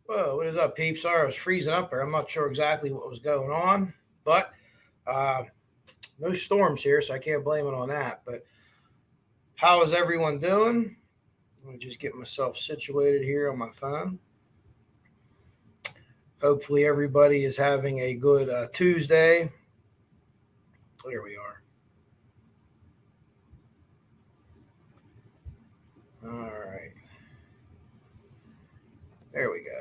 Whoa, what is up, peeps? Sorry, I was freezing up there. I'm not sure exactly what was going on, but no storms here, so I can't blame it on that. But how is everyone doing? Let me just get myself situated here on my phone. Hopefully, everybody is having a good Tuesday. There we are. All right. There we go.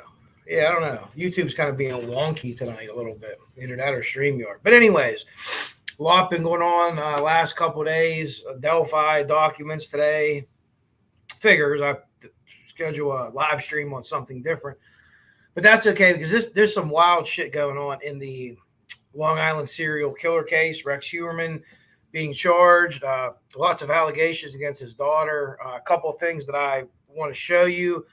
Yeah, I don't know. YouTube's kind of being wonky tonight a little bit. Either that or StreamYard. But anyways, a lot been going on last couple of days. Delphi documents today. Figures I schedule a live stream on something different. But that's okay because there's some wild shit going on in the Long Island serial killer case. Rex Heuermann being charged. Lots of allegations against his daughter. A couple of things that I want to show you.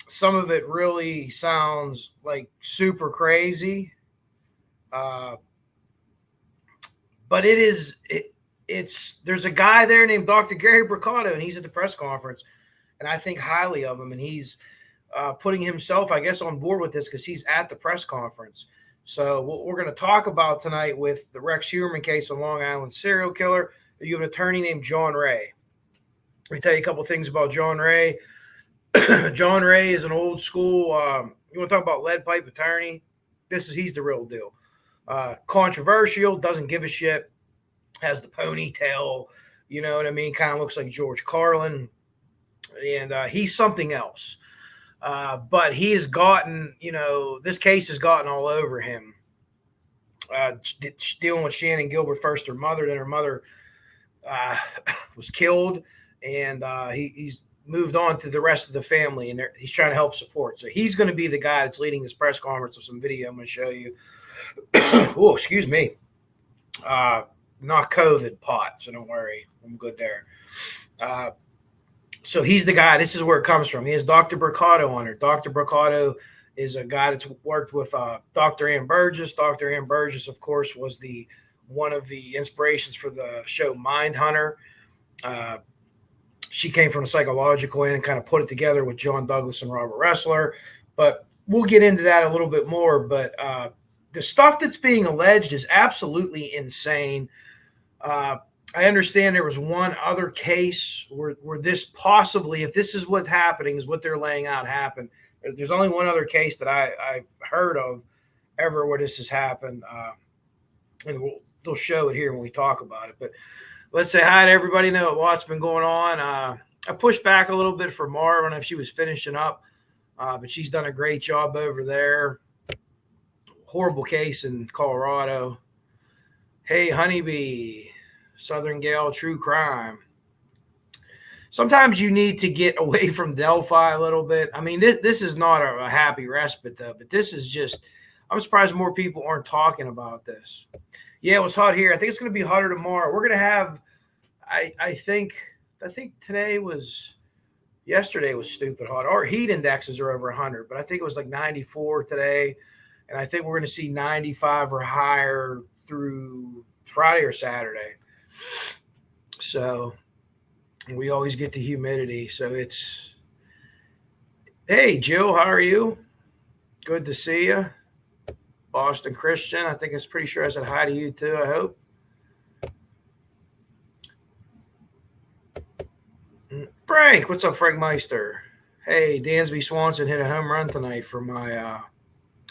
Some of it really sounds like super crazy. But there's a guy there named Dr. Gary Bricado, and he's at the press conference, and I think highly of him, and he's putting himself, I guess, on board with this because he's at the press conference. So what we're going to talk about tonight with the Rex Heuermann case on Long Island serial killer, you have an attorney named John Ray. Let me tell you a couple things about John Ray. John Ray is an old school, you want to talk about lead pipe attorney? He's the real deal. Controversial, doesn't give a shit, has the ponytail, you know what I mean? Kind of looks like George Carlin. And he's something else. But he has gotten, this case has gotten all over him. Dealing with Shannon Gilbert, first her mother, then her mother was killed. And he's moved on to the rest of the family, and he's trying to help support. So he's going to be the guy that's leading this press conference of some video I'm going to show you. Oh, excuse me. Not COVID pot, so don't worry. I'm good there. So he's the guy. This is where it comes from. He has Dr. Bricado on it. Dr. Bricado is a guy that's worked with Dr. Ann Burgess. Dr. Ann Burgess, of course, was one of the inspirations for the show Mindhunter. She came from a psychological end and kind of put it together with John Douglas and Robert Ressler. But we'll get into that a little bit more. But the stuff that's being alleged is absolutely insane. I understand there was one other case where this possibly, if this is what's happening, is what they're laying out happened. There's only one other case that I've heard of ever where this has happened. And they'll show it here when we talk about it. But let's say hi to everybody. Know a lot's been going on. I pushed back a little bit for Mara. I don't know if she was finishing up, but she's done a great job over there. Horrible case in Colorado. Hey, Honeybee, Southern Gale, true crime. Sometimes you need to get away from Delphi a little bit. I mean, this is not a happy respite, though, but this is just, I'm surprised more people aren't talking about this. Yeah, it was hot here. I think it's going to be hotter tomorrow. We're going to have, I think yesterday was stupid hot. Our heat indexes are over 100, but I think it was like 94 today. And I think we're going to see 95 or higher through Friday or Saturday. So we always get the humidity. So hey, Jill, how are you? Good to see you. Boston Christian, I think it's pretty sure I said hi to you too, I hope. Frank, what's up, Frank Meister? Hey, Dansby Swanson hit a home run tonight for my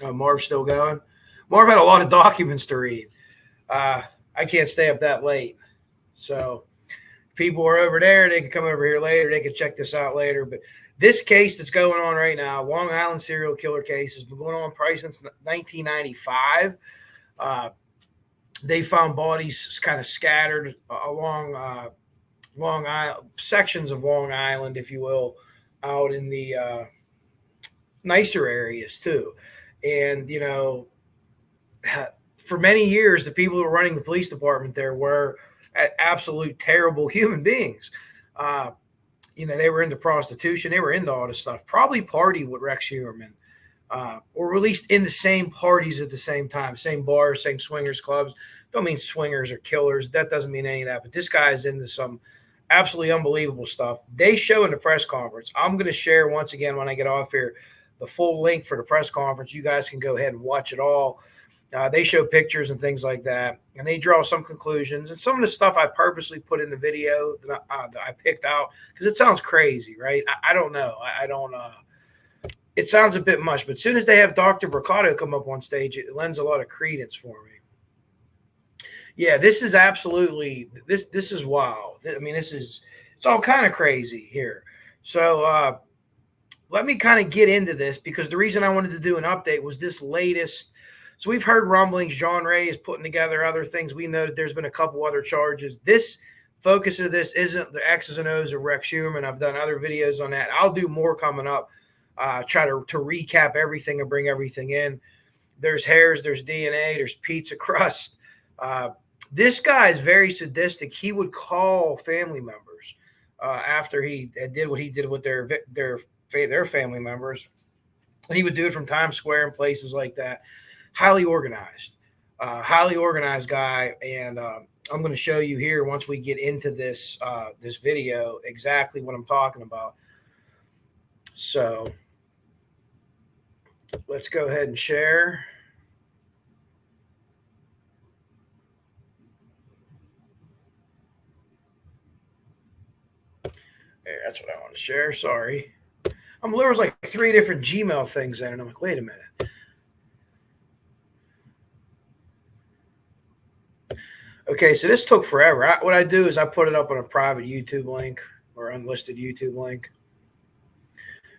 Marv still going. Marv had a lot of documents to read. I can't stay up that late. So people are over there. They can come over here later. They can check this out later. But this case that's going on right now, Long Island serial killer case, has been going on probably since 1995. They found bodies kind of scattered along Long Island, sections of Long Island, if you will, out in the nicer areas too. And, you know, for many years, the people who were running the police department there were absolute terrible human beings. You know, they were into prostitution. They were into all this stuff. Probably partied with Rex Heuermann, or at least in the same parties at the same time, same bars, same swingers clubs. Don't mean swingers or killers. That doesn't mean any of that. But this guy is into some absolutely unbelievable stuff. They show in the press conference. I'm going to share once again when I get off here the full link for the press conference. You guys can go ahead and watch it all. They show pictures and things like that, and they draw some conclusions. And some of the stuff I purposely put in the video that I picked out because it sounds crazy, right? I don't know. I don't. It sounds a bit much, but as soon as they have Dr. Bricado come up on stage, it lends a lot of credence for me. Yeah, this is absolutely this is wild. I mean, it's all kind of crazy here. So let me kind of get into this because the reason I wanted to do an update was this latest. So we've heard rumblings. John Ray is putting together other things. We know that there's been a couple other charges. This focus of this isn't the X's and O's of Rex Heuermann. I've done other videos on that. I'll do more coming up. Try to recap everything and bring everything in. There's hairs, there's DNA, there's pizza crust. This guy is very sadistic. He would call family members after he did what he did with their family members, and he would do it from Times Square and places like that. Highly organized guy, and I'm going to show you here once we get into this this video exactly what I'm talking about. So let's go ahead and share. There, that's what I want to share. Sorry. There was like 3 different Gmail things there, and I'm like, wait a minute. Okay, so this took forever. What I do is I put it up on a private YouTube link or unlisted YouTube link.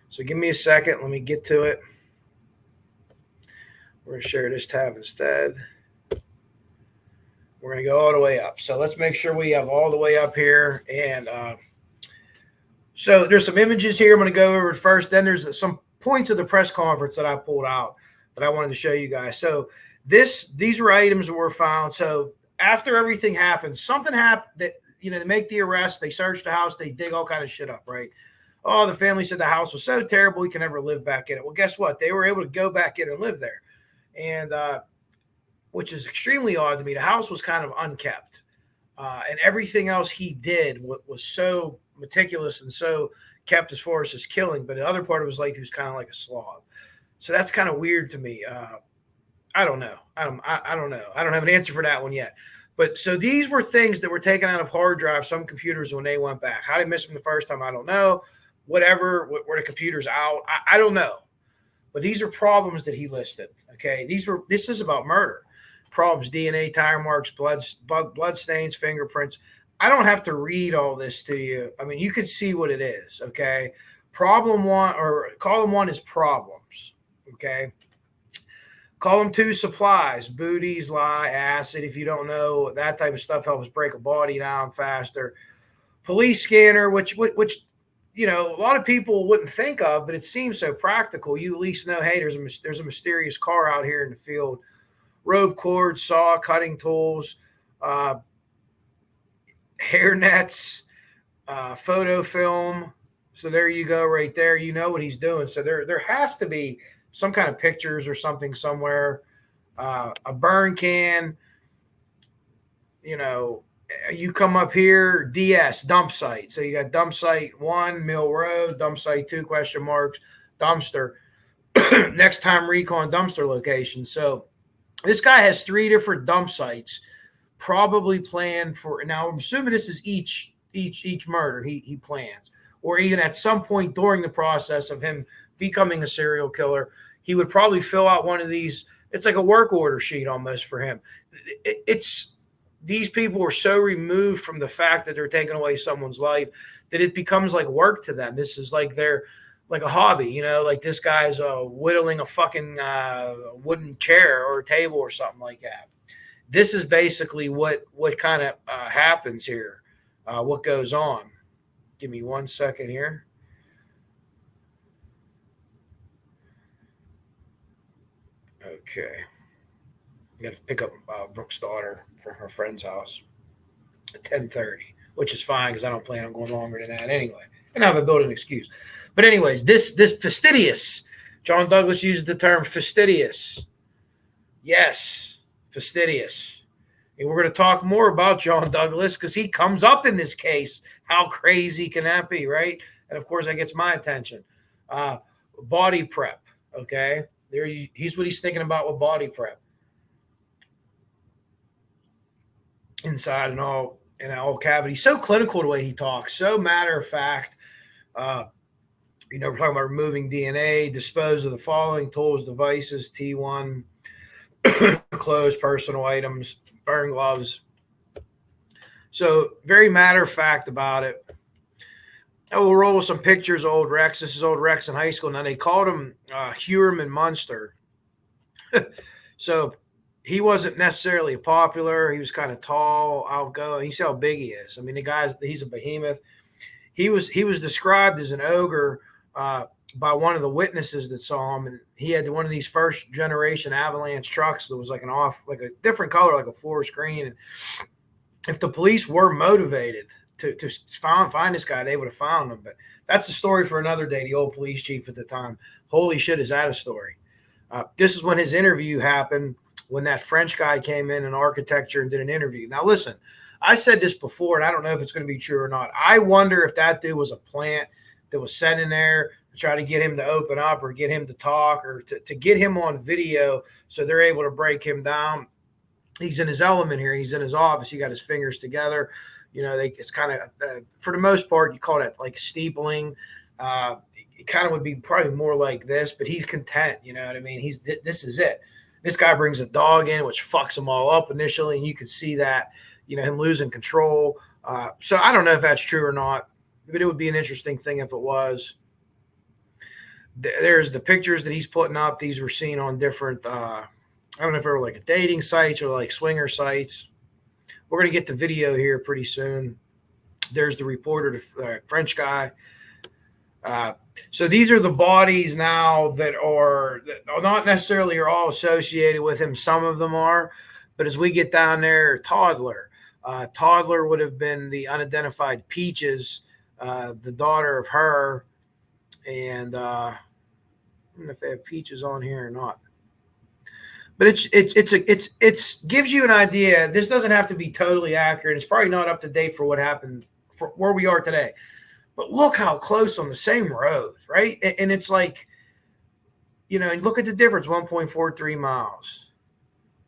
So give me a second. Let me get to it. We're going to share this tab instead. We're going to go all the way up. So let's make sure we have all the way up here. And so there's some images here. I'm going to go over it first. Then there's some points of the press conference that I pulled out that I wanted to show you guys. So these were items that were found. So after everything happened, something happened that, you know, they make the arrest, they search the house, they dig all kind of shit up, right? Oh, the family said the house was so terrible we can never live back in it. Well, guess what? They were able to go back in and live there. And which is extremely odd to me. The house was kind of unkept. And everything else he did was so meticulous and so kept as far as his killing. But the other part of his life, he was kind of like a slob. So that's kind of weird to me. I don't know. I don't know. I don't have an answer for that one yet. But so these were things that were taken out of hard drives, some computers when they went back. How they missed them the first time, I don't know. Whatever, were the computers out? I don't know. But these are problems that he listed. Okay, this is about murder. Problems: DNA, tire marks, blood stains, fingerprints. I don't have to read all this to you. I mean, you can see what it is. Okay, problem 1 or column 1 is problems. Okay. Column 2, supplies, booties, lye, acid. If you don't know, that type of stuff helps break a body down faster. Police scanner, which you know, a lot of people wouldn't think of, but it seems so practical. You at least know, hey, there's a mysterious car out here in the field. Rope cord, saw, cutting tools, hair nets, photo film. So there you go, right there. You know what he's doing. So there has to be some kind of pictures or something somewhere, a burn can, you know, you come up here, DS, dump site. So you got dump site 1, Mill Road, dump site 2, question marks, dumpster. next time recon dumpster location. So this guy has 3 different dump sites probably planned for. Now I'm assuming this is each murder he plans, or even at some point during the process of him becoming a serial killer, he would probably fill out one of these. It's like a work order sheet almost for him. It's these people are so removed from the fact that they're taking away someone's life that it becomes like work to them. This is like their like a hobby, you know, like this guy's whittling a fucking wooden chair or table or something like that. This is basically what kind of happens here, what goes on. Give me 1 second here. Okay. I got to pick up Brooke's daughter from her friend's house at 10:30, which is fine because I don't plan on going longer than that anyway. And I have a built-in excuse. But anyways, this fastidious. John Douglas uses the term fastidious. Yes, fastidious. And we're going to talk more about John Douglas because he comes up in this case. How crazy can that be, right? And of course, that gets my attention. Body prep, okay? He's what he's thinking about with body prep. Inside and all cavity. So clinical the way he talks. So matter of fact. We're talking about removing DNA, dispose of the following tools, devices, T1, clothes, personal items, burn gloves. So very matter of fact about it. I will roll with some pictures of old Rex. This is old Rex in high school. Now they called him Heuermann Munster. So he wasn't necessarily popular. He was kind of tall, outgoing. You see how big he is. I mean, he's a behemoth. He was described as an ogre by one of the witnesses that saw him, and he had one of these first generation Avalanche trucks that was like a different color, like a forest green. And if the police were motivated to find this guy, they would have found him. But that's a story for another day. The old police chief at the time. Holy shit, is that a story? This is when his interview happened, when that French guy came in architecture and did an interview. Now, listen, I said this before, and I don't know if it's going to be true or not. I wonder if that dude was a plant that was set in there to try to get him to open up or get him to talk or to get him on video so they're able to break him down. He's in his element here. He's in his office. He got his fingers together. It's kind of, for the most part, you call that like steepling. It kind of would be probably more like this, but he's content. You know what I mean? This is it. This guy brings a dog in, which fucks them all up initially, and you could see that, him losing control. So I don't know if that's true or not, but it would be an interesting thing if it was. There's the pictures that he's putting up. These were seen on different, I don't know if they were like dating sites or like swinger sites. We're going to get the video here pretty soon. There's the reporter, the French guy. So these are the bodies now that are not necessarily are all associated with him. Some of them are, but as we get down there, Toddler would have been the unidentified Peaches, the daughter of her. And I don't know if they have Peaches on here or not, but it's gives you an idea. This doesn't have to be totally accurate. It's probably not up to date for what happened for where we are today. But look how close on the same road, right? And it's like, look at the difference, 1.43 miles,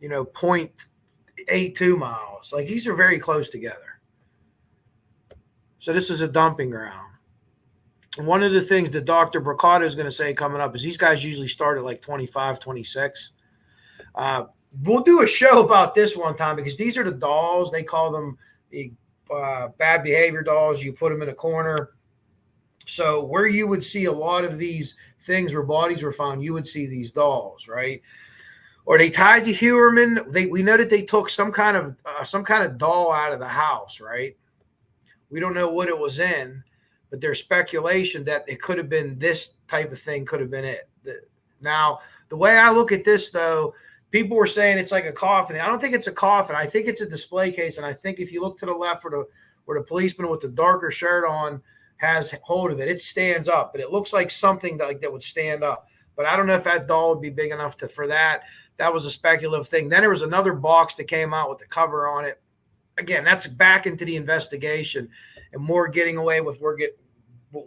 0.82 miles. Like these are very close together. So this is a dumping ground. And one of the things that Dr. Braccato is going to say coming up is these guys usually start at like 25, 26. We'll do a show about this one time because these are the dolls. They call them the bad behavior dolls. You put them in a corner. So where you would see a lot of these things where bodies were found, you would see these dolls, right? Or they tied to Heuermann. We know that they took some kind of doll out of the house, right? We don't know what it was in, but there's speculation that it could have been this type of thing. Could have been it. Now, the way I look at this, though, people were saying it's like a coffin. I don't think it's a coffin. I think it's a display case, and I think if you look to the left where the policeman with the darker shirt on has hold of it, it stands up, but it looks like something that would stand up. But I don't know if that doll would be big enough for that. That was a speculative thing. Then there was another box that came out with the cover on it. Again, that's back into the investigation and more getting away with what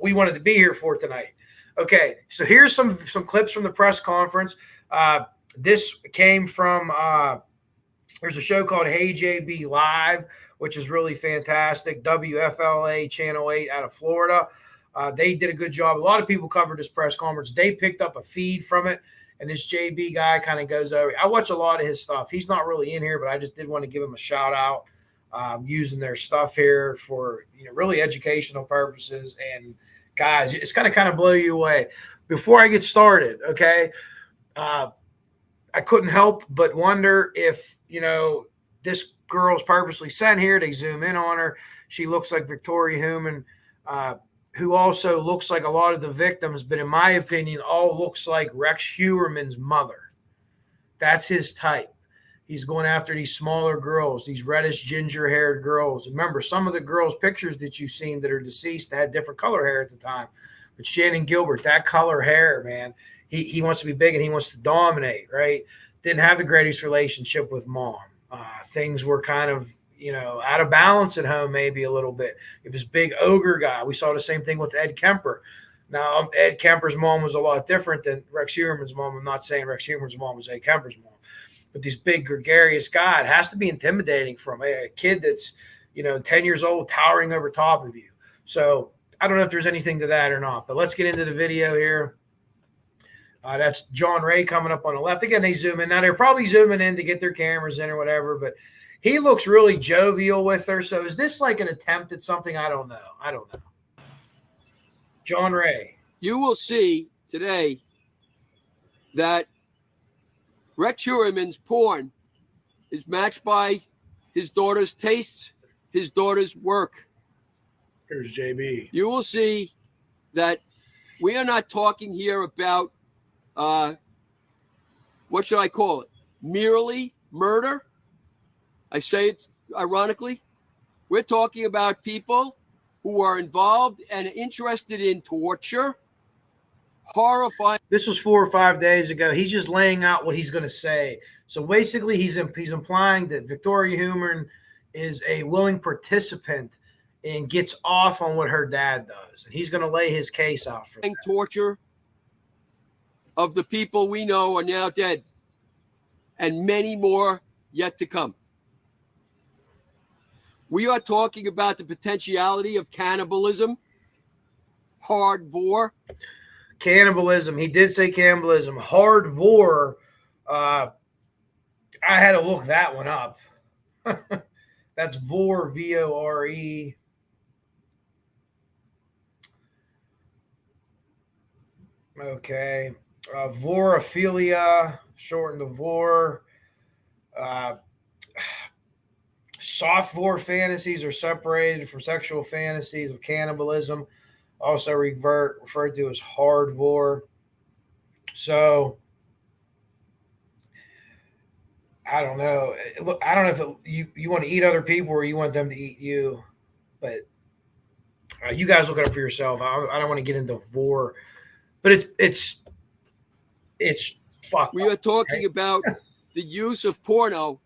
we wanted to be here for tonight. Okay, so here's some clips from the press conference. This came from there's a show called Hey JB Live, which is really fantastic. WFLA Channel 8 out of Florida. They did a good job. A lot of people covered this press conference. They picked up a feed from it, and this JB guy kind of goes over. I watch a lot of his stuff. He's not really in here, but I just did want to give him a shout out using their stuff here for really educational purposes. And guys, it's going to kind of blow you away. Before I get started, okay, I couldn't help but wonder if this girl's purposely sent here. They zoom in on her. She looks like Victoria Heuermann, who also looks like a lot of the victims, but in my opinion, all looks like Rex Heuermann's mother. That's his type. He's going after these smaller girls, these reddish ginger-haired girls. Remember, some of the girls' pictures that you've seen that are deceased had different color hair at the time. But Shannon Gilbert, that color hair, man, he wants to be big and he wants to dominate, right? Didn't have the greatest relationship with mom. Things were kind of, out of balance at home, maybe a little bit. It was big ogre guy. We saw the same thing with Ed Kemper. Now, Ed Kemper's mom was a lot different than Rex Heuermann's mom. I'm not saying Rex Heuermann's mom was Ed Kemper's mom, but these big gregarious guy, it has to be intimidating from a kid that's, 10 years old, towering over top of you. So I don't know if there's anything to that or not, but let's get into the video here. That's John Ray coming up on the left. Again, they zoom in. Now, they're probably zooming in to get their cameras in or whatever, but he looks really jovial with her. So is this like an attempt at something? I don't know. John Ray. You will see today that Rex Heuermann's porn is matched by his daughter's tastes, his daughter's work. Here's JB. You will see that we are not talking here about what should I call it? Merely murder. I say it ironically. We're talking about people who are involved and interested in torture, horrifying. This was 4 or 5 days ago. He's just laying out what he's going to say. So basically, he's implying that Victoria Heuermann is a willing participant and gets off on what her dad does, and he's going to lay his case out for that. Torture of the people we know are now dead, and many more yet to come. We are talking about the potentiality of cannibalism, hardvore. Cannibalism. He did say cannibalism. Hardvore. I had to look that one up. That's vor, V-O-R-E. Okay. Vorophilia, shortened to vor. Soft vor fantasies are separated from sexual fantasies of cannibalism, also referred to as hard vor. So I don't know. Look, I don't know if you want to eat other people or you want them to eat you, but you guys look it up for yourself. I don't want to get into vor, but it's fucked. We are talking about the use of porno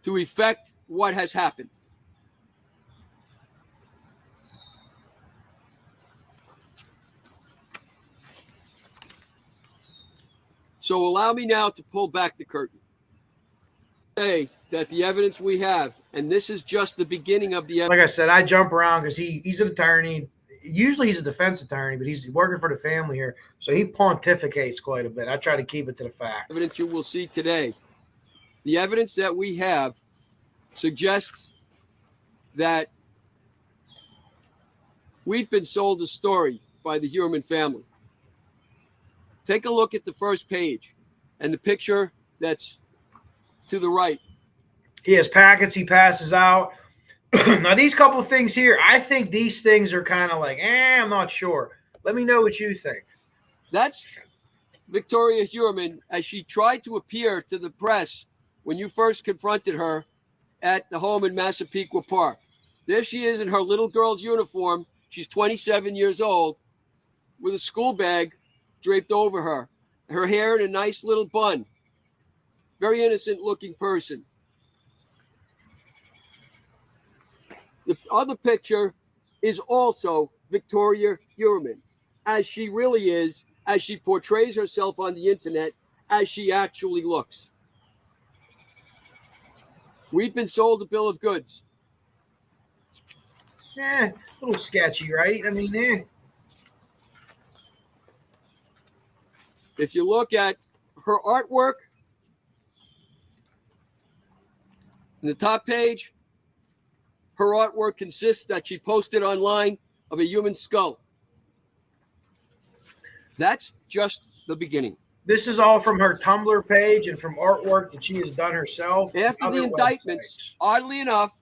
to effect what has happened. So allow me now to pull back the curtain. Say that the evidence we have, and this is just the beginning of the evidence. Like I said, I jump around because he's an attorney. Usually he's a defense attorney, but he's working for the family here. So he pontificates quite a bit. I try to keep it to the facts. Evidence you will see today. The evidence that we have suggests that we've been sold a story by the Heuermann family. Take a look at the first page and the picture that's to the right. He has packets he passes out. Now, these couple of things here, I think these things are kind of like, I'm not sure. Let me know what you think. That's Victoria Heuermann as she tried to appear to the press when you first confronted her at the home in Massapequa Park. There she is in her little girl's uniform. She's 27 years old with a school bag draped over her, her hair in a nice little bun. Very innocent looking person. The other picture is also Victoria Heuermann. as she really is, as she portrays herself on the internet, as she actually looks. We've been sold a bill of goods. A little sketchy, right? I mean, If you look at her artwork, in the top page, her artwork consists that she posted online of a human skull. That's just the beginning. this is all from her Tumblr page and from artwork that she has done herself. After the indictments, oddly enough,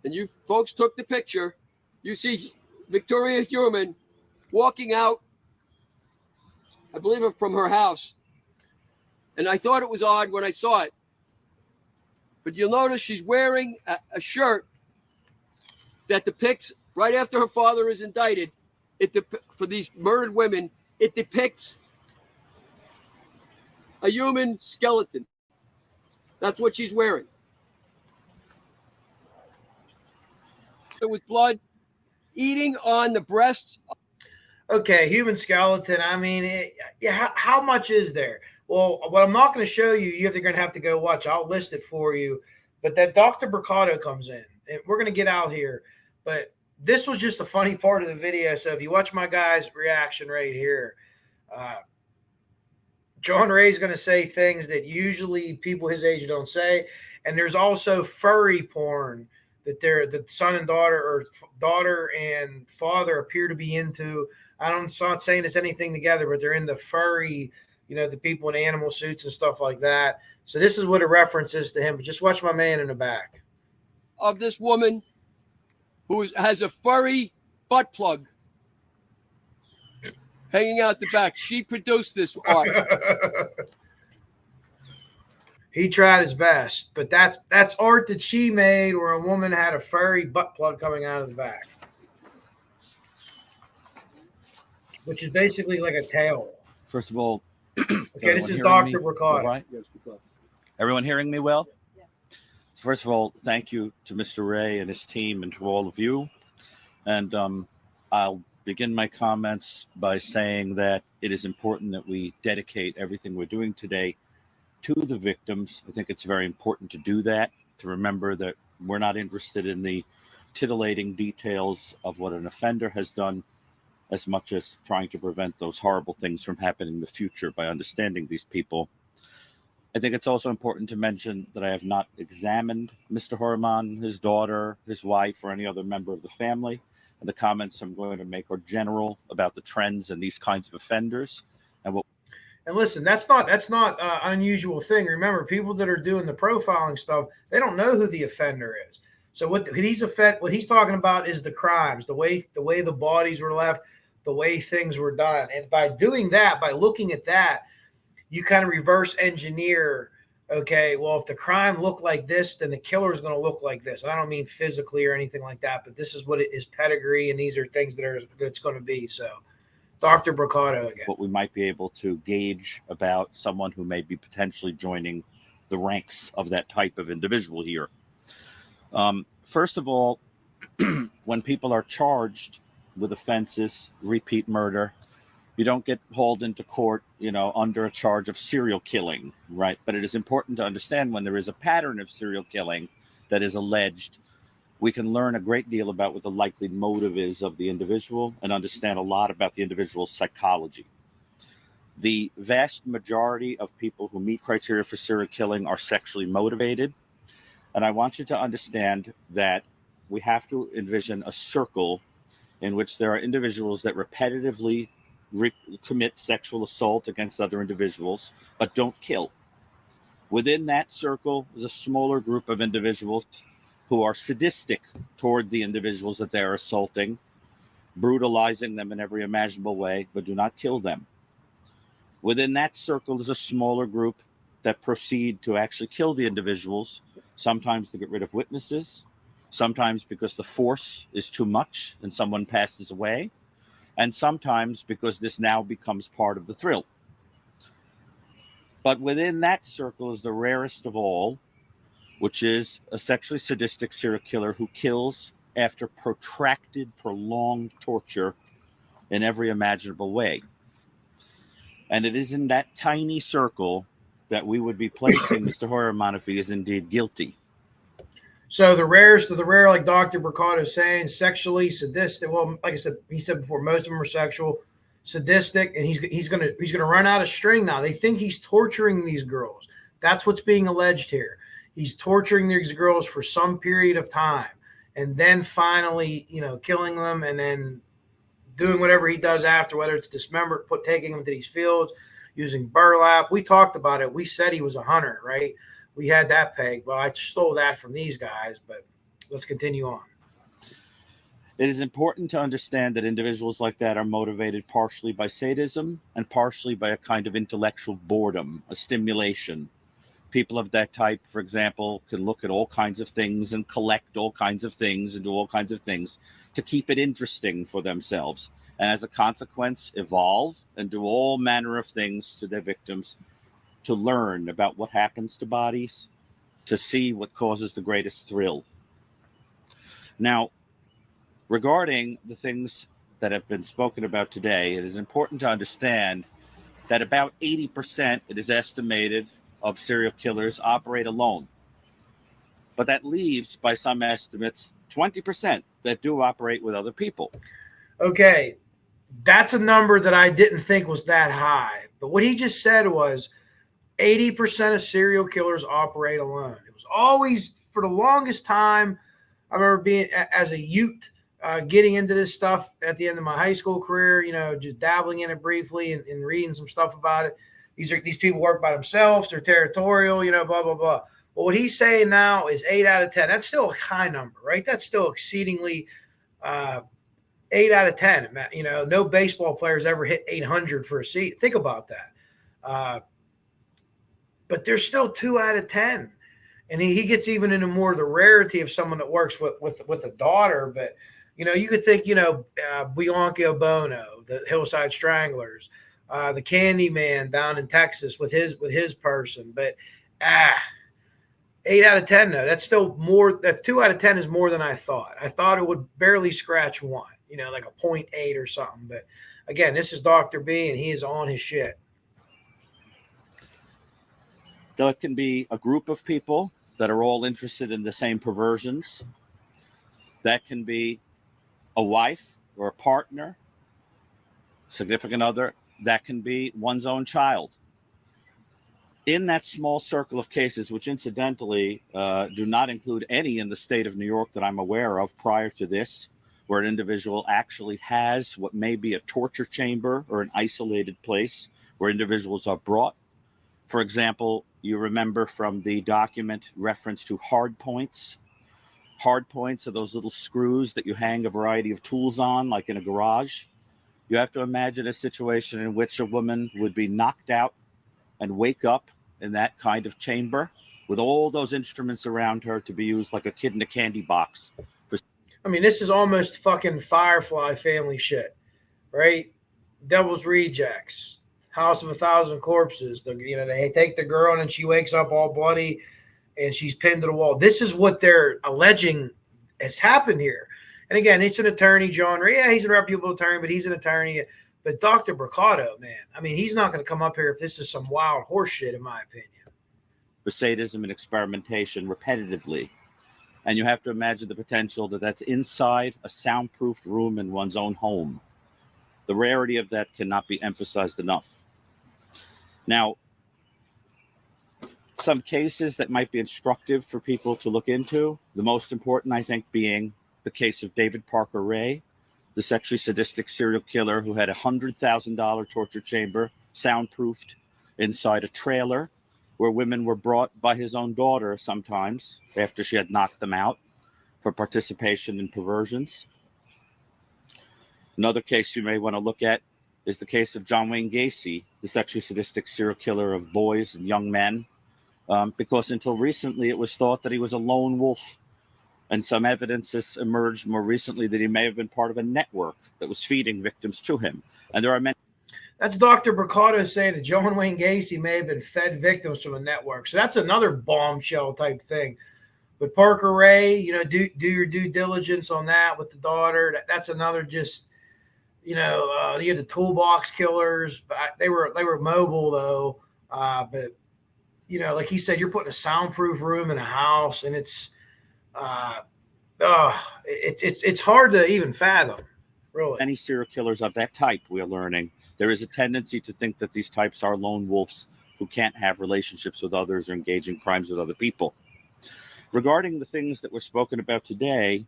and you folks took the picture, you see Victoria Heuermann walking out, I believe, from her house. And I thought it was odd when I saw it. But you'll notice she's wearing a shirt that depicts, right after her father is indicted, for these murdered women, it depicts a human skeleton. That's what she's wearing. With blood, eating on the breasts. Okay, human skeleton. I mean, how much is there? Well, what I'm not going to show you, you're going to have to go watch. I'll list it for you. But that Dr. Bricado comes in, and we're going to get out here. But this was just a funny part of the video. So if you watch my guy's reaction right here, John Ray's going to say things that usually people his age don't say. And there's also furry porn that the son and daughter, or daughter and father, appear to be into. I'm not saying it's anything together, but they're in the furry, the people in animal suits and stuff like that. So this is what a reference is to him. But just watch my man in the back. Of this woman who has a furry butt plug hanging out the back. She produced this art. He tried his best, but that's art that she made where a woman had a furry butt plug coming out of the back, which is basically like a tail. First of all, okay, this is Dr. Bricado. Right? Everyone hearing me well? Yeah. First of all, thank you to Mr. Ray and his team and to all of you. And I'll begin my comments by saying that it is important that we dedicate everything we're doing today to the victims. I think it's very important to do that, to remember that we're not interested in the titillating details of what an offender has done as much as trying to prevent those horrible things from happening in the future by understanding these people. I think it's also important to mention that I have not examined Mr. Heuermann, his daughter, his wife, or any other member of the family. And the comments I'm going to make are general about the trends and these kinds of offenders. And listen, that's not an unusual thing. Remember, people that are doing the profiling stuff, they don't know who the offender is. So what he's talking about is the crimes, the way the bodies were left, the way things were done. And by doing that, by looking at that, you kind of reverse engineer. Okay, well, if the crime looked like this, then the killer is going to look like this. And I don't mean physically or anything like that, but this is what it is, pedigree, and these are things that's going to be. So, Dr. Bricado again. What we might be able to gauge about someone who may be potentially joining the ranks of that type of individual here. First of all, when people are charged with offenses, repeat murder, you don't get hauled into court, under a charge of serial killing, right? But it is important to understand when there is a pattern of serial killing that is alleged, we can learn a great deal about what the likely motive is of the individual and understand a lot about the individual's psychology. The vast majority of people who meet criteria for serial killing are sexually motivated. And I want you to understand that we have to envision a circle in which there are individuals that repetitively commit sexual assault against other individuals, but don't kill. Within that circle is a smaller group of individuals who are sadistic toward the individuals that they're assaulting, brutalizing them in every imaginable way, but do not kill them. Within that circle is a smaller group that proceed to actually kill the individuals, sometimes to get rid of witnesses, sometimes because the force is too much and someone passes away, and sometimes because this now becomes part of the thrill. But within that circle is the rarest of all, which is a sexually sadistic serial killer who kills after protracted, prolonged torture in every imaginable way. And it is in that tiny circle that we would be placing Mr. Heuermann if he is indeed guilty. So the rarest of the rare, like Dr. Mercado is saying, sexually sadistic. Well, like I said, he said before, most of them are sexual, sadistic, and he's gonna run out of string now. They think he's torturing these girls. That's what's being alleged here. He's torturing these girls for some period of time, and then finally, killing them, and then doing whatever he does after, whether it's dismember, taking them to these fields, using burlap. We talked about it. We said he was a hunter, right? We had that peg. Well, I stole that from these guys, but let's continue on. It is important to understand that individuals like that are motivated partially by sadism and partially by a kind of intellectual boredom, a stimulation. People of that type, for example, can look at all kinds of things and collect all kinds of things and do all kinds of things to keep it interesting for themselves. And as a consequence, evolve and do all manner of things to their victims to learn about what happens to bodies, to see what causes the greatest thrill. Now, regarding the things that have been spoken about today, it is important to understand that about 80%, it is estimated, of serial killers operate alone. But that leaves, by some estimates, 20% that do operate with other people. Okay, that's a number that I didn't think was that high. But what he just said was 80% of serial killers operate alone. It was always, for the longest time, I remember being, as a youth, getting into this stuff at the end of my high school career, just dabbling in it briefly and reading some stuff about it. These people work by themselves. They're territorial, blah, blah, blah. But what he's saying now is 8 out of 10. That's still a high number, right? That's still exceedingly 8 out of 10. No baseball players ever hit 800 for a season. Think about that. But there's still 2 out of 10. And he gets even into more the rarity of someone that works with a daughter. But, you could think, Bianca Bono, the Hillside Stranglers, the Candyman down in Texas with his person. But 8 out of 10, though, that's still more. That 2 out of 10 is more than I thought. I thought it would barely scratch 1, like a 0.8 or something. But again, this is Dr. B, and he is on his shit. Though it can be a group of people that are all interested in the same perversions. That can be a wife or a partner, significant other. That can be one's own child. In that small circle of cases, which incidentally do not include any in the state of New York that I'm aware of prior to this, where an individual actually has what may be a torture chamber or an isolated place where individuals are brought. For example, you remember from the document reference to hard points. Hard points are those little screws that you hang a variety of tools on, like in a garage. You have to imagine a situation in which a woman would be knocked out and wake up in that kind of chamber with all those instruments around her to be used like a kid in a candy box. This is almost fucking Firefly family shit, right? Devil's Rejects, House of a Thousand Corpses. They take the girl and she wakes up all bloody and she's pinned to the wall. This is what they're alleging has happened here. And again, it's an attorney, John. Yeah, he's a reputable attorney, but he's an attorney. But Dr. Mercado, man, he's not going to come up here if this is some wild horse shit, in my opinion. For sadism and experimentation repetitively. And you have to imagine the potential that that's inside a soundproofed room in one's own home. The rarity of that cannot be emphasized enough. Now, some cases that might be instructive for people to look into, the most important, I think, being the case of David Parker Ray, the sexually sadistic serial killer who had a $100,000 torture chamber soundproofed inside a trailer where women were brought by his own daughter sometimes after she had knocked them out for participation in perversions. Another case you may want to look at is the case of John Wayne Gacy, the sexually sadistic serial killer of boys and young men, because until recently it was thought that he was a lone wolf. And some evidence has emerged more recently that he may have been part of a network that was feeding victims to him. And there are many. That's Dr. Mercado saying that John Wayne Gacy may have been fed victims from a network. So that's another bombshell type thing. But Parker Ray, do your due diligence on that with the daughter. That's another just You had the toolbox killers, but they were mobile though. But like he said, you're putting a soundproof room in a house, and it's hard to even fathom, really. Many serial killers of that type, we are learning, there is a tendency to think that these types are lone wolves who can't have relationships with others or engage in crimes with other people. Regarding the things that were spoken about today,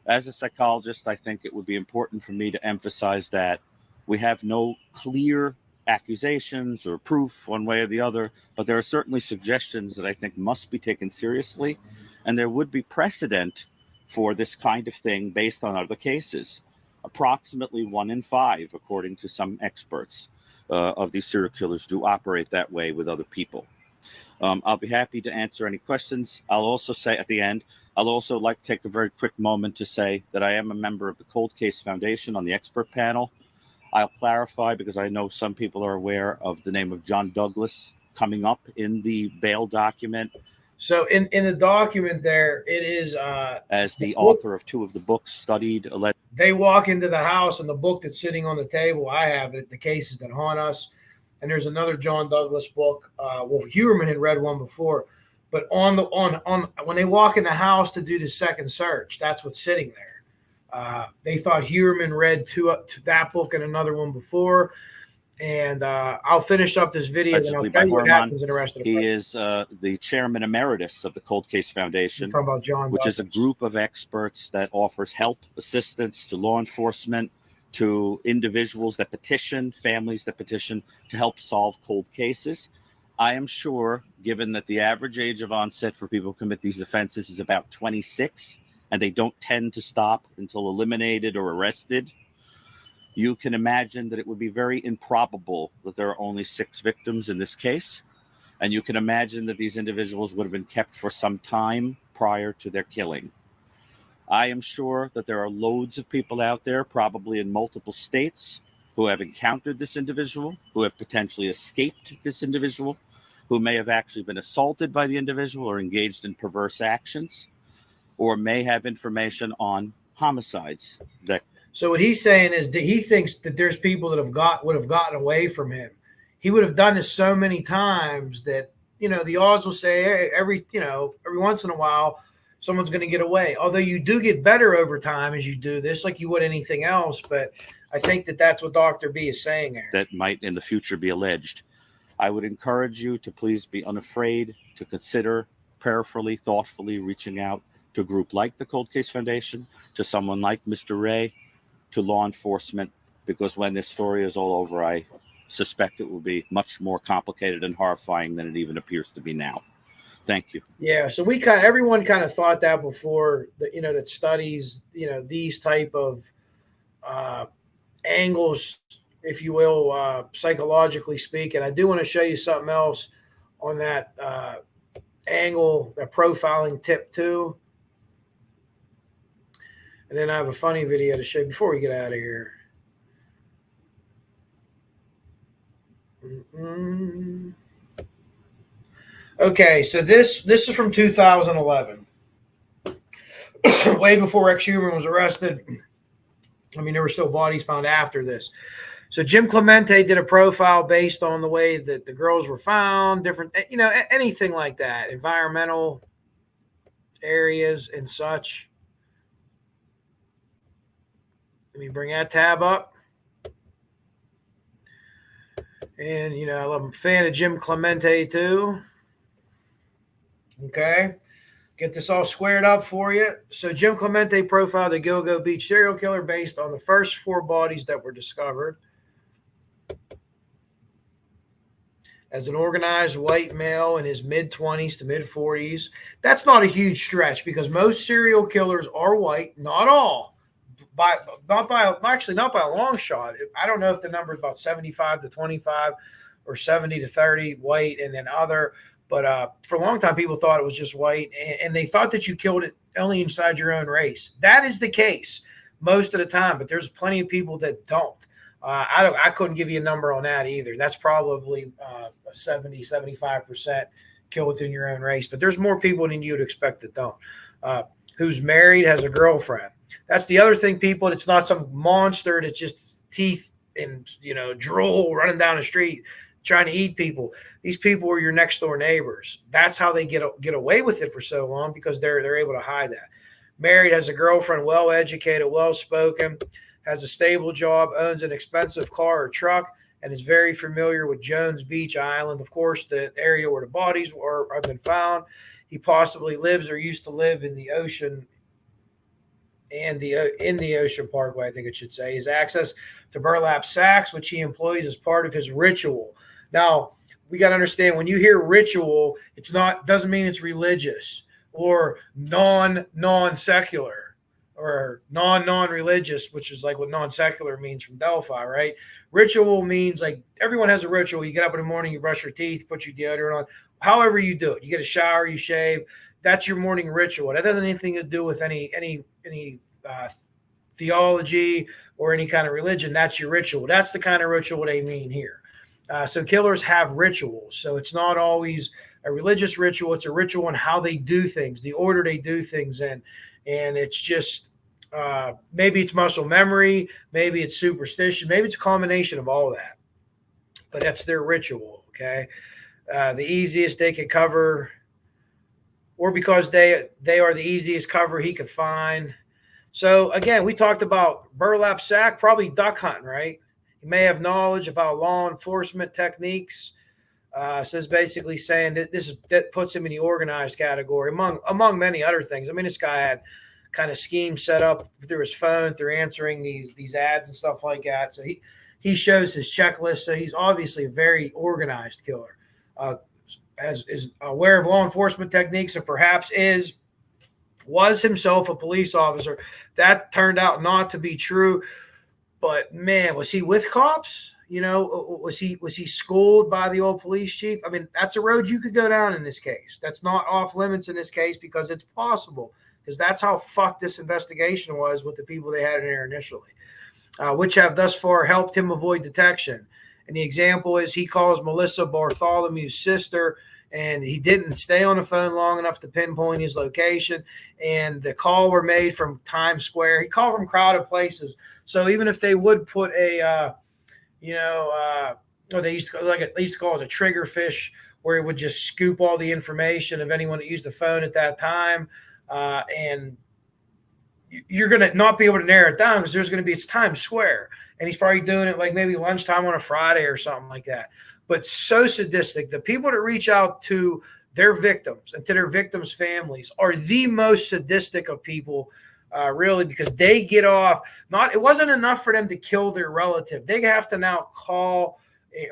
as a psychologist, I think it would be important for me to emphasize that we have no clear accusations or proof one way or the other, but there are certainly suggestions that I think must be taken seriously, and there would be precedent for this kind of thing based on other cases. Approximately 1 in 5, according to some experts, of these serial killers do operate that way with other people. I'll be happy to answer any questions. I'll also say at the end, I'll also like to take a very quick moment to say that I am a member of the Cold Case Foundation on the expert panel. I'll clarify, because I know some people are aware of the name of John Douglas coming up in the bail document. So in the document there, it is as the author of 2 of the books studied. They walk into the house, and the book that's sitting on the table, I have it, The Cases That Haunt Us. And there's another John Douglas book. Heuermann had read one before, but on when they walk in the house to do the second search, that's what's sitting there. They thought Heuermann read that book and another one before. And I'll finish up this video, and I'll tell you what happens in the rest of the He is the chairman emeritus of the Cold Case Foundation, which is a group of experts that offers help, assistance to law enforcement, to individuals that petition, families that petition to help solve cold cases. I am sure, given that the average age of onset for people who commit these offenses is about 26, and they don't tend to stop until eliminated or arrested, you can imagine that it would be very improbable that there are only 6 victims in this case. And you can imagine that these individuals would have been kept for some time prior to their killing. I am sure that there are loads of people out there, probably in multiple states, who have encountered this individual, who have potentially escaped this individual, who may have actually been assaulted by the individual or engaged in perverse actions, or may have information on homicides. So what he's saying is that he thinks that there's people that would have gotten away from him. He would have done this so many times that, the odds will say, hey, every once in a while, someone's going to get away. Although you do get better over time as you do this, like you would anything else. But I think that that's what Dr. B is saying there. That might in the future be alleged. I would encourage you to please be unafraid to consider prayerfully, thoughtfully reaching out to a group like the Cold Case Foundation, to someone like Mr. Ray, to law enforcement, because when this story is all over, I suspect it will be much more complicated and horrifying than it even appears to be now. Thank you. Yeah, so everyone kind of thought that before, that that studies these type of angles, if you will, psychologically speaking. I do want to show you something else on that angle, that profiling tip too. And then I have a funny video to show you before we get out of here. Okay, so this is from 2011, way before Rex Heuermann was arrested. I mean, there were still bodies found after this. So Jim Clemente did a profile based on the way that the girls were found, different, anything like that, environmental areas and such. Let me bring that tab up. And, I'm a fan of Jim Clemente too. Okay. Get this all squared up for you. So Jim Clemente profiled the Gilgo Beach serial killer based on the first 4 bodies that were discovered. As an organized white male in his mid-20s to mid-40s. That's not a huge stretch, because most serial killers are white, not all. Not by a long shot. I don't know if the number is about 75 to 25 or 70 to 30 white and then other. But for a long time, people thought it was just white, and they thought that you killed it only inside your own race. That is the case most of the time, but there's plenty of people that don't. I couldn't give you a number on that either. That's probably a 70, 75% kill within your own race. But there's more people than you'd expect that don't. Who's married, has a girlfriend. That's the other thing, people. It's not some monster that just teeth and, drool running down the street trying to eat people. These people are your next door neighbors. That's how they get away with it for so long, because they're able to hide that. Married, has a girlfriend, well educated, well spoken, has a stable job, owns an expensive car or truck, and is very familiar with Jones Beach Island, of course, the area where the bodies have been found. He possibly lives or used to live in the ocean and in the Ocean Parkway, I think it should say. His access to burlap sacks, which he employs as part of his ritual. Now, we got to understand, when you hear ritual, it's not, doesn't mean it's religious or non-secular or non-religious, which is like what non-secular means from Delphi, right? Ritual means like everyone has a ritual. You get up in the morning, you brush your teeth, put your deodorant on, however you do it. You get a shower, you shave. That's your morning ritual. That doesn't have anything to do with any theology or any kind of religion. That's your ritual. That's the kind of ritual they mean here. So killers have rituals. So it's not always a religious ritual. It's a ritual in how they do things, the order they do things in. And it's just maybe it's muscle memory, maybe it's superstition, maybe it's a combination of all that. But that's their ritual, okay? The easiest they could cover, or because they are the easiest cover he could find. So again, we talked about burlap sack, probably duck hunting, right? He may have knowledge about law enforcement techniques. So it's basically saying that that puts him in the organized category among many other things. I mean, this guy had kind of schemes set up through his phone, through answering these ads and stuff like that. So he shows his checklist. So he's obviously a very organized killer. Is aware of law enforcement techniques, and perhaps was himself a police officer. That turned out not to be true. But man, was he with cops? Was he schooled by the old police chief? I mean, that's a road you could go down in this case. That's not off limits in this case, because it's possible, because that's how fucked this investigation was with the people they had in there initially, which have thus far helped him avoid detection. And the example is, he calls Melissa Bartholomew's sister, and he didn't stay on the phone long enough to pinpoint his location. And the call were made from Times Square. He called from crowded places. So even if they would put they used to call it a trigger fish, where it would just scoop all the information of anyone that used the phone at that time. And you're going to not be able to narrow it down, because it's Times Square. And he's probably doing it like maybe lunchtime on a Friday or something like that. But so sadistic. The people that reach out to their victims and to their victims' families are the most sadistic of people, really, because they get off. It wasn't enough for them to kill their relative. They have to now call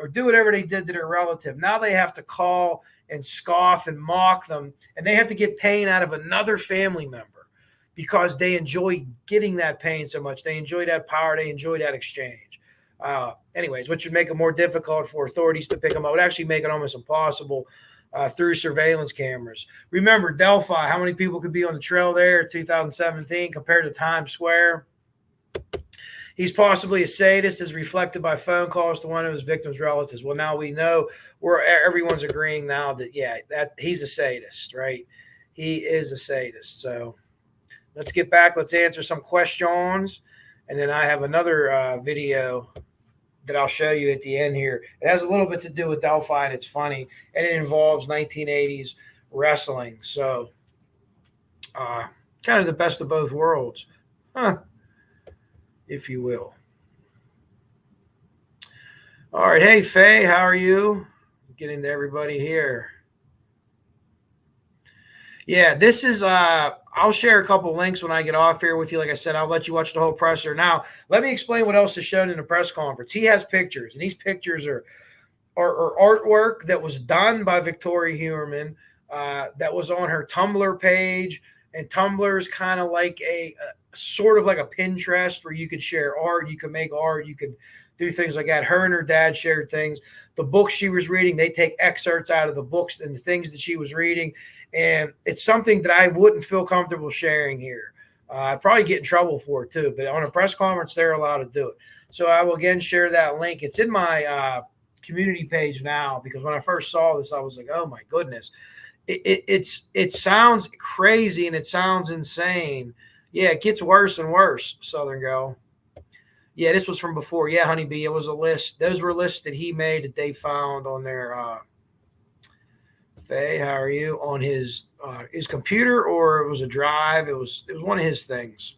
or do whatever they did to their relative. Now they have to call and scoff and mock them, and they have to get pain out of another family member, because they enjoy getting that pain so much. They enjoy that power. They enjoy that exchange. Anyways, which would make it more difficult for authorities to pick them up. It would actually make it almost impossible through surveillance cameras. Remember, Delphi, how many people could be on the trail there in 2017 compared to Times Square? He's possibly a sadist, as reflected by phone calls to one of his victims' relatives. Well, now we know, everyone's agreeing now that he's a sadist, right? He is a sadist. So let's get back. Let's answer some questions. And then I have another video that I'll show you at the end here. It has a little bit to do with Delphi, and it's funny. And it involves 1980s wrestling. So kind of the best of both worlds, if you will. All right. Hey, Faye, how are you? Getting to everybody here. Yeah, this is I'll share a couple links when I get off here with you. Like I said, I'll let you watch the whole presser. Now, let me explain what else is shown in the press conference. He has pictures, and these pictures are artwork that was done by Victoria Heuermann, that was on her Tumblr page. And Tumblr is kind of like a sort of like a Pinterest, where you could share art, you could make art, you could do things like that. Her and her dad shared things. The books she was reading, they take excerpts out of the books and the things that she was reading. And it's something that I wouldn't feel comfortable sharing here. I'd probably get in trouble for it too, but on a press conference, they're allowed to do it. So I will again share that link. It's in my community page now, because when I first saw this, I was like, oh my goodness. It sounds crazy and it sounds insane. Yeah, it gets worse and worse, Southern Girl. Yeah, this was from before. Yeah, Honeybee. It was a list. Those were lists that he made that they found on their Faye, how are you? On his computer, or it was a drive. It was one of his things.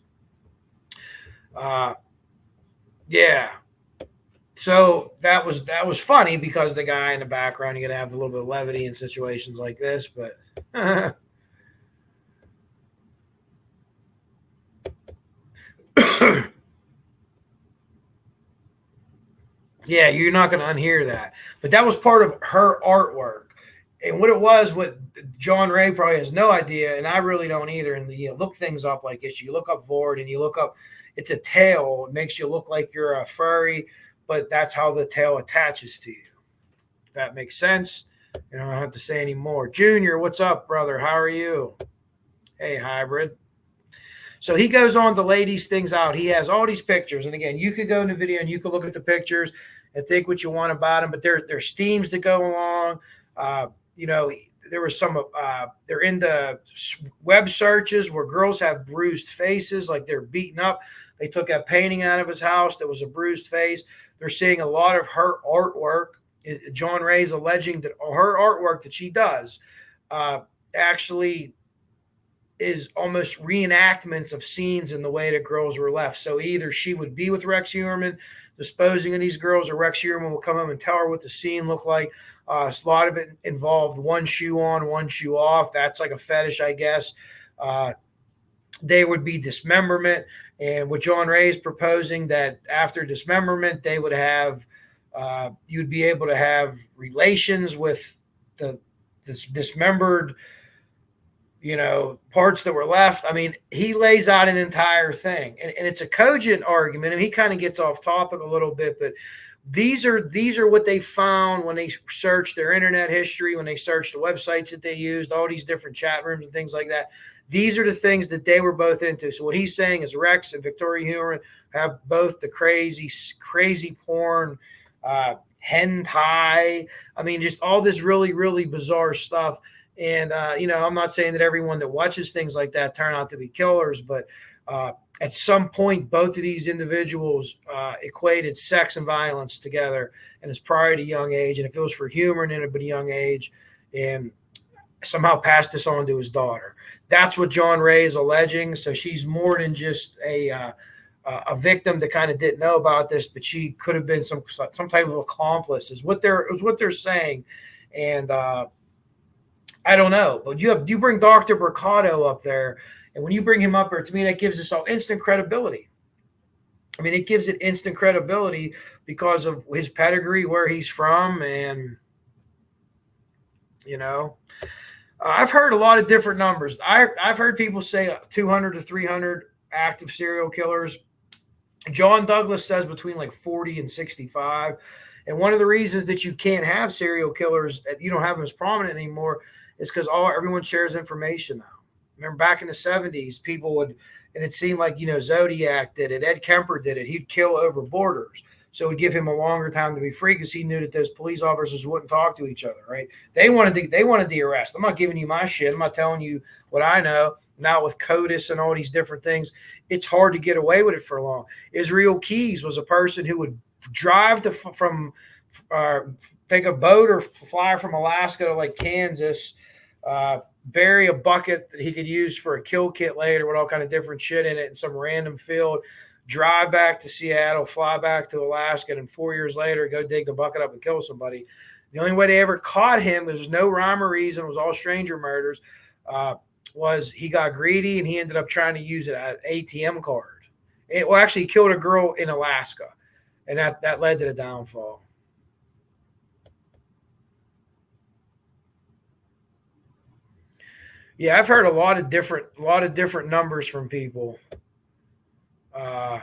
Yeah. So that was funny because the guy in the background, you got to have a little bit of levity in situations like this, but yeah, you're not going to unhear that. But that was part of her artwork. And what John Ray probably has no idea, and I really don't either. And you look things up like this. You look up Vord and you look up, it's a tail. It makes you look like you're a furry, but that's how the tail attaches to you. If that makes sense. I don't have to say any more. Junior, what's up, brother? How are you? Hey, hybrid. So he goes on to lay these things out. He has all these pictures. And again, you could go in the video and you could look at the pictures and think what you want about them, but there's themes that go along. There was some, they're in the web searches where girls have bruised faces, like they're beaten up. They took a painting out of his house that was a bruised face. They're seeing a lot of her artwork. John Ray's alleging that her artwork that she does actually is almost reenactments of scenes in the way that girls were left. So either she would be with Rex Heuermann disposing of these girls, or Rex Heuermann will come home and tell her what the scene looked like. A lot of it involved one shoe on, one shoe off. That's like a fetish, I guess. They would be dismemberment. And what John Ray is proposing, that after dismemberment, they would have, you'd be able to have relations with the dismembered, parts that were left. I mean, he lays out an entire thing, and it's a cogent argument, and he kind of gets off topic a little bit, but these are what they found when they searched their internet history, when they searched the websites that they used, all these different chat rooms and things like that. These are the things that they were both into. So what he's saying is Rex and Victoria Heuermann have both the crazy porn, hentai. I mean, just all this really, really bizarre stuff. And, I'm not saying that everyone that watches things like that turn out to be killers, but at some point, both of these individuals equated sex and violence together, and it's prior to young age. And if it was for Heuermann, it'd been a young age, and somehow passed this on to his daughter. That's what John Ray is alleging. So she's more than just a victim that kind of didn't know about this, but she could have been some type of accomplice. Is what they're saying, and I don't know. But you bring Dr. Mercado up there. And when you bring him up there, to me, that gives us all instant credibility. I mean, it gives it instant credibility because of his pedigree, where he's from. And, I've heard a lot of different numbers. I've heard people say 200 to 300 active serial killers. John Douglas says between like 40 and 65. And one of the reasons that you can't have serial killers, you don't have them as prominent anymore, is because everyone shares information now. Remember back in the 70s, people would, and it seemed like, Zodiac did it. Ed Kemper did it. He'd kill over borders. So it would give him a longer time to be free because he knew that those police officers wouldn't talk to each other, right? They wanted the arrest. I'm not giving you my shit. I'm not telling you what I know. Now with CODIS and all these different things, it's hard to get away with it for long. Israel Keys was a person who would drive take a boat or fly from Alaska to like Kansas, bury a bucket that he could use for a kill kit later with all kind of different shit in it in some random field, drive back to Seattle, fly back to Alaska, and 4 years later go dig the bucket up and kill somebody. The only way they ever caught him, there was no rhyme or reason, it was all stranger murders, was he got greedy and he ended up trying to use it as an ATM card. Actually, he killed a girl in Alaska, and that led to the downfall. Yeah, I've heard a lot of different numbers from people. Like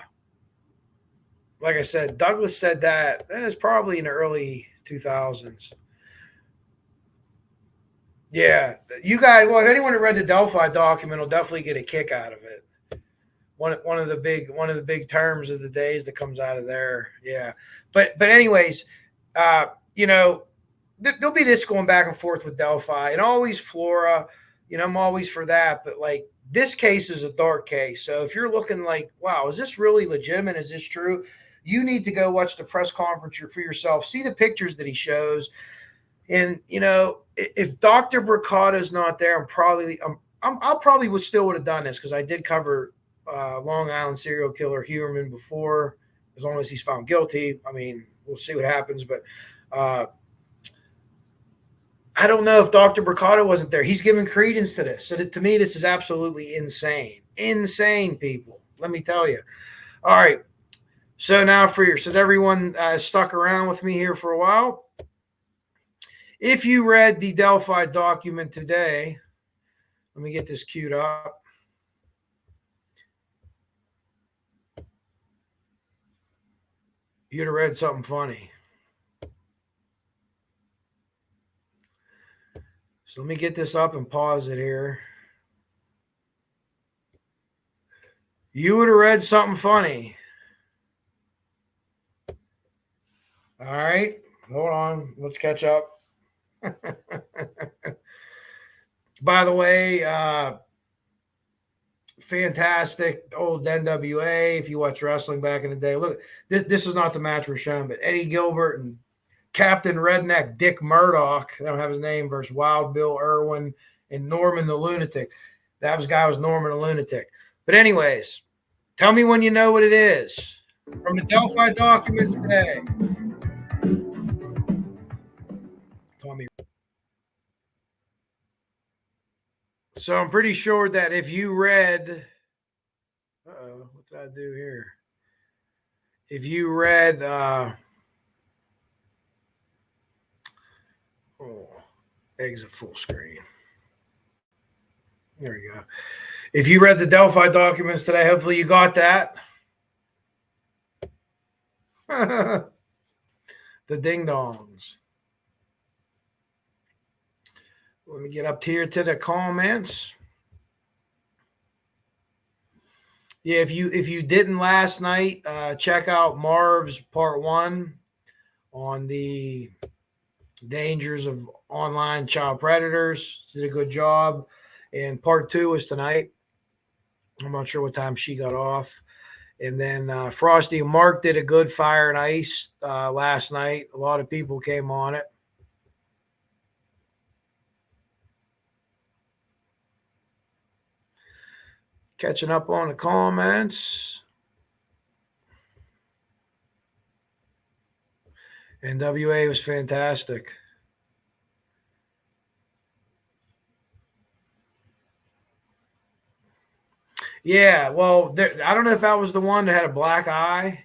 I said, Douglas said that it was probably in the early 2000s. Yeah, you guys. Well, if anyone that read the Delphi document will definitely get a kick out of it. One of the big terms of the days that comes out of there. Yeah, but anyways, there'll be this going back and forth with Delphi, and always Flora. I'm always for that, but like this case is a dark case. So if you're looking like, wow, is this really legitimate? Is this true? You need to go watch the press conference for yourself. See the pictures that he shows. And, you know, if Dr. Bricato's not there, I'll probably would have done this because I did cover Long Island serial killer Heuermann before, as long as he's found guilty. I mean, we'll see what happens. But I don't know if Dr. Bricato wasn't there. He's giving credence to this. So to me, this is absolutely insane. Insane, people. Let me tell you. All right. So now since everyone stuck around with me here for a while, if you read the Delphi document today, let me get this queued up. You'd have read something funny. So let me get this up and pause it here. You would have read something funny. All right. Hold on. Let's catch up. By the way, fantastic old NWA. If you watch wrestling back in the day, look, this is not the match we're showing, but Eddie Gilbert and Captain Redneck Dick Murdoch, I don't have his name, versus Wild Bill Irwin and Norman the Lunatic. That guy was Norman the Lunatic. But anyways, tell me when you know what it is. From the Delphi documents today. Tell me. So I'm pretty sure that if you read, what did I do here? If you read, exit full screen. There you go. If you read the Delphi documents today, hopefully you got that. The ding dongs. Let me get up here to the comments. Yeah, if you didn't last night, check out Marv's part 1 on the dangers of online child predators. Did a good job. And part 2 is tonight. I'm not sure what time she got off. And then Frosty and Mark did a good Fire and Ice last night. A lot of people came on it. Catching up on the comments. NWA was fantastic. Yeah, well, I don't know if that was the one that had a black eye.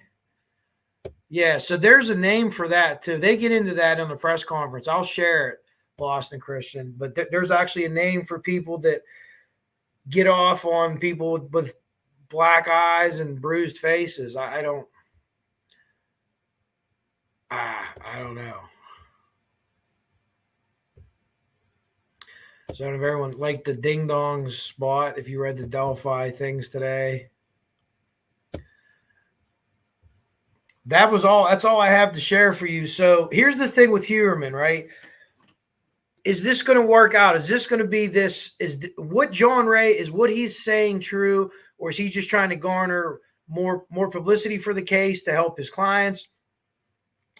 Yeah, so there's a name for that too. They get into that in the press conference. I'll share it, Boston Christian. But there's actually a name for people that get off on people with black eyes and bruised faces. I don't know. So if everyone liked the ding dong spot, if you read the Delphi things today, that's all I have to share for you. So here's the thing with Heuermann, right? Is this going to work out? Is this going to be this? What John Ray is what he's saying true, or is he just trying to garner more publicity for the case to help his clients?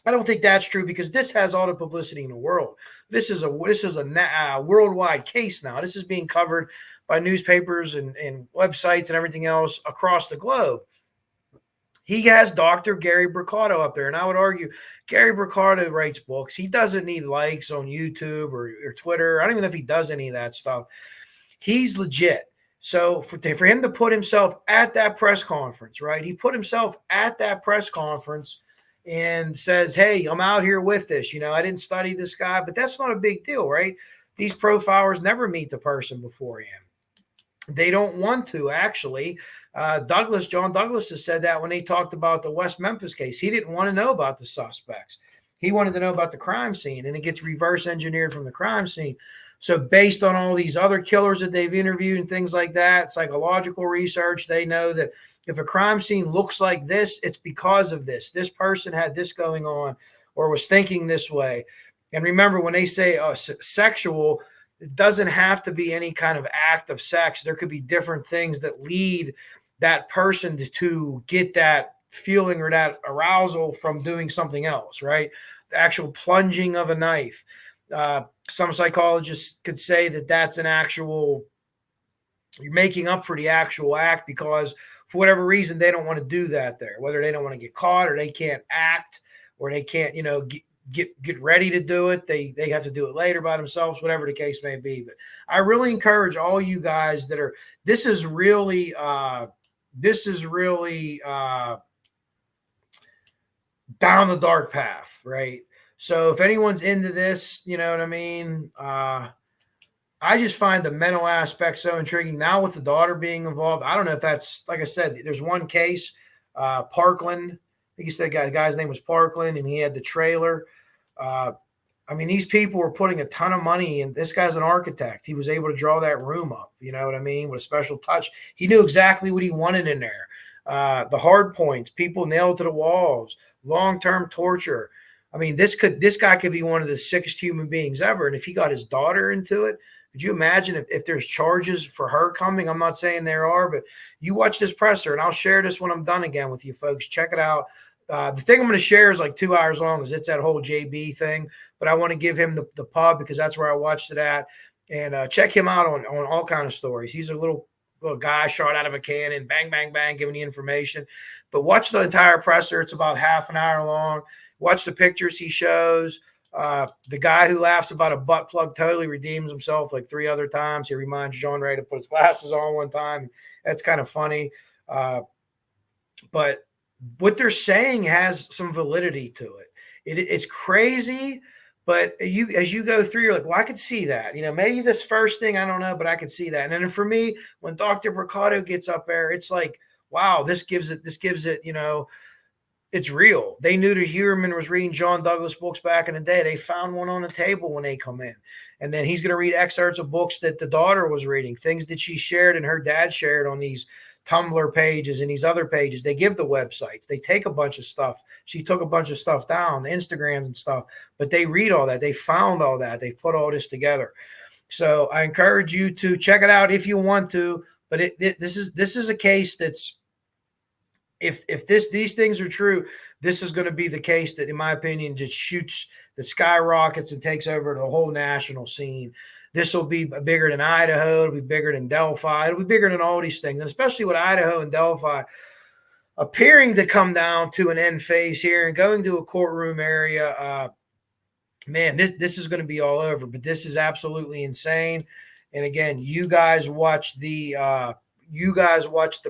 I don't think that's true because this has all the publicity in the world. This is a worldwide case now. This is being covered by newspapers and websites and everything else across the globe. He has Dr. Gary Bricato up there, and I would argue Gary Bricato writes books. He doesn't need likes on YouTube or Twitter. I don't even know if he does any of that stuff. He's legit. So for him to put himself at that press conference, right? He put himself at that press conference and says, hey, I'm out here with this. You know, I didn't study this guy, but that's not a big deal, right? These profilers never meet the person beforehand. They don't want to, actually. John Douglas has said that when they talked about the West Memphis case. He didn't want to know about the suspects. He wanted to know about the crime scene, and it gets reverse engineered from the crime scene. So based on all these other killers that they've interviewed and things like that, psychological research, they know that if a crime scene looks like this, it's because of this. This person had this going on or was thinking this way. And remember, when they say sexual, it doesn't have to be any kind of act of sex. There could be different things that lead that person to get that feeling or that arousal from doing something else, right? The actual plunging of a knife. Some psychologists could say that that's an actual, you're making up for the actual act because for whatever reason, they don't want to do that there, whether they don't want to get caught or they can't act or they can't, get ready to do it. They have to do it later by themselves, whatever the case may be. But I really encourage all you guys that are, this is really down the dark path, right? So if anyone's into this, you know what I mean? I just find the mental aspect so intriguing. Now with the daughter being involved, I don't know if that's, like I said, there's one case, Parkland. I think he said the guy's name was Parkland, and he had the trailer. I mean, these people were putting a ton of money, and this guy's an architect. He was able to draw that room up, you know what I mean, with a special touch. He knew exactly what he wanted in there. The hard points, people nailed to the walls, long-term torture. I mean, this guy could be one of the sickest human beings ever. And if he got his daughter into it, could you imagine if there's charges for her coming? I'm not saying there are, but you watch this presser, and I'll share this when I'm done again with you folks. Check it out. The thing I'm going to share is like 2 hours long, because it's that whole JB thing. But I want to give him the pub because that's where I watched it at. And check him out on all kind of stories. He's a little guy shot out of a cannon, bang, bang, bang, giving the information. But watch the entire presser. It's about half an hour long. Watch the pictures he shows. The guy who laughs about a butt plug totally redeems himself like 3 other times. He reminds John Ray to put his glasses on one time. That's kind of funny. But what they're saying has some validity to it. It's crazy, but as you go through, you're like, well, I could see that. You know, maybe this first thing, I don't know, but I could see that. And then for me, when Dr. Mercado gets up there, it's like, wow, this gives it, you know, it's real. They knew that Heuermann was reading John Douglas books back in the day. They found one on the table when they come in. And then he's going to read excerpts of books that the daughter was reading, things that she shared and her dad shared on these Tumblr pages and these other pages. They give the websites. They take a bunch of stuff. She took a bunch of stuff down, the Instagrams and stuff, but they read all that. They found all that. They put all this together. So I encourage you to check it out if you want to, but this is a case that's, if these things are true, this is going to be the case that, in my opinion, just shoots, that skyrockets and takes over the whole national scene. This will be bigger than Idaho. It'll be bigger than Delphi. It'll be bigger than all these things, and especially with Idaho and Delphi appearing to come down to an end phase here and going to a courtroom area. Man, this is going to be all over. But this is absolutely insane. And again, you guys watch the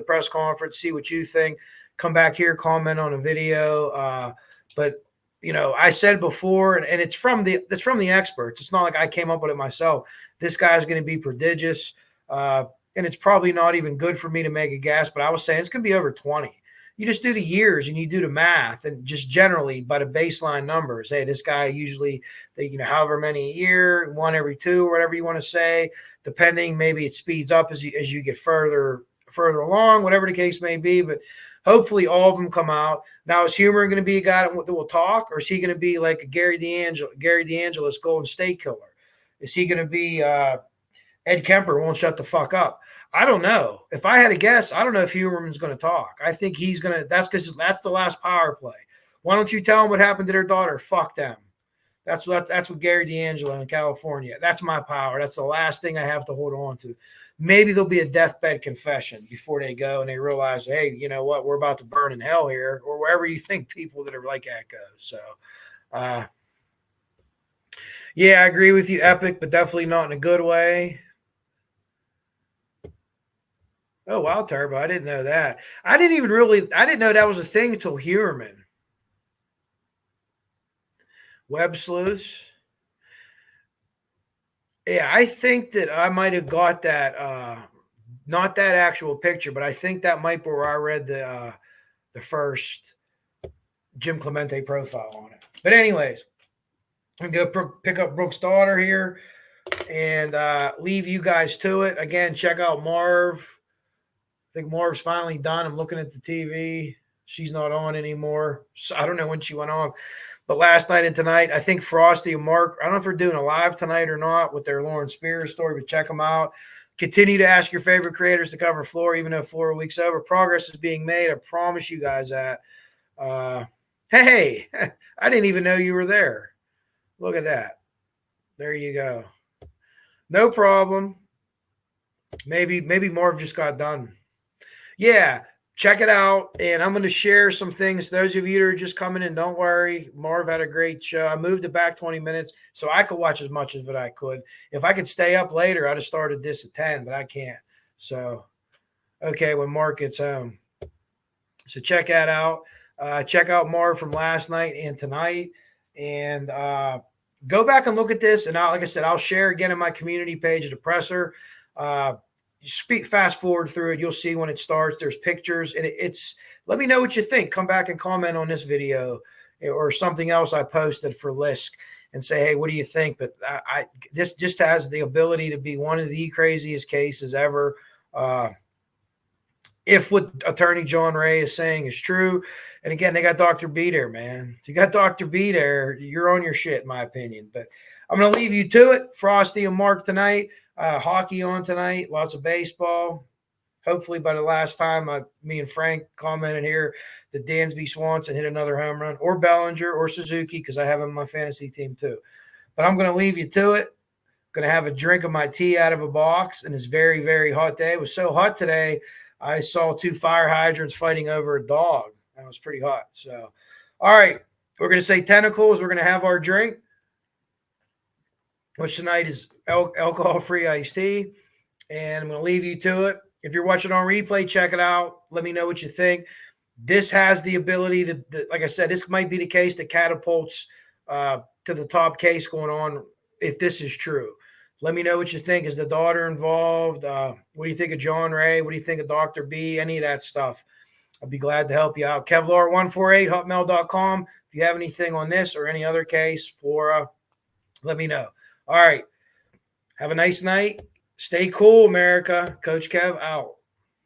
press conference, see what you think. Come back here, comment on a video. But you know, I said before, and it's from the experts. It's not like I came up with it myself. This guy's going to be prodigious, and it's probably not even good for me to make a guess. But I was saying it's going to be over 20. You just do the years and you do the math, and just generally by the baseline numbers. Hey, this guy usually, however many a year, 1 every 2, or whatever you want to say. Depending, maybe it speeds up as you get further along, whatever the case may be. But hopefully all of them come out. Now, is Heuermann going to be a guy that will talk, or is he going to be like a Gary DeAngelis Golden State Killer? Is he going to be Ed Kemper won't shut the fuck up? I don't know. If I had to guess, I don't know if Heuermann's going to talk. I think he's going to. That's because that's the last power play. Why don't you tell them what happened to their daughter? Fuck them. That's what Gary DeAngelo in California. That's my power. That's the last thing I have to hold on to. Maybe there'll be a deathbed confession before they go and they realize, hey, you know what? We're about to burn in hell here, or wherever you think people that are like that go. So, yeah, I agree with you, Epic, but definitely not in a good way. Oh, wow, Turbo. I didn't know that. I didn't know that was a thing until Heuermann. Web sleuths. Yeah, I think that I might have got that, not that actual picture, but I think that might be where I read the first Jim Clemente profile on it. But anyways, I'm going to go pick up Brooke's daughter here and leave you guys to it. Again, check out Marv. I think Marv's finally done. I'm looking at the TV. She's not on anymore. So I don't know when she went on. But last night and tonight, I think Frosty and Mark, I don't know if they're doing a live tonight or not with their Lauren Spears story, but check them out. Continue to ask your favorite creators to cover Flora, even though 4 weeks over. Progress is being made. I promise you guys that. Hey, I didn't even know you were there. Look at that. There you go. No problem. Maybe Marv just got done. Yeah, check it out. And I'm going to share some things. Those of you that are just coming in, don't worry. Marv had a great show. I moved it back 20 minutes so I could watch as much of it I could. If I could stay up later, I'd have started this at 10, but I can't. So, okay, when Mark gets home. So check that out. Check out Marv from last night and tonight. And go back and look at this. And like I said, I'll share again in my community page at the presser. Fast forward through it. You'll see when it starts. There's pictures. And it's let me know what you think. Come back and comment on this video or something else I posted for LISK and say, hey, what do you think? But this just has the ability to be one of the craziest cases ever. If what Attorney John Ray is saying is true. And again, they got Dr. B there, man. If you got Dr. B there, you're on your shit, in my opinion. But I'm going to leave you to it. Frosty and Mark tonight. Hockey on tonight. Lots of baseball. Hopefully by the last time me and Frank commented here that Dansby Swanson hit another home run, or Bellinger or Suzuki, because I have him on my fantasy team too. But I'm going to leave you to it. Going to have a drink of my tea out of a box. And it's very, very hot day. It was so hot today, I saw 2 fire hydrants fighting over a dog. That was pretty hot. So, all right. We're going to say tentacles. We're going to have our drink, which tonight is alcohol-free iced tea. And I'm going to leave you to it. If you're watching on replay, check it out. Let me know what you think. This has the ability to, like I said, this might be the case that catapults to the top case going on if this is true. Let me know what you think. Is the daughter involved? What do you think of John Ray? What do you think of Dr. B? Any of that stuff. I'd be glad to help you out. Kevlar148hotmail.com. If you have anything on this or any other case, Flora, let me know. All right. Have a nice night. Stay cool, America. Coach Kev out.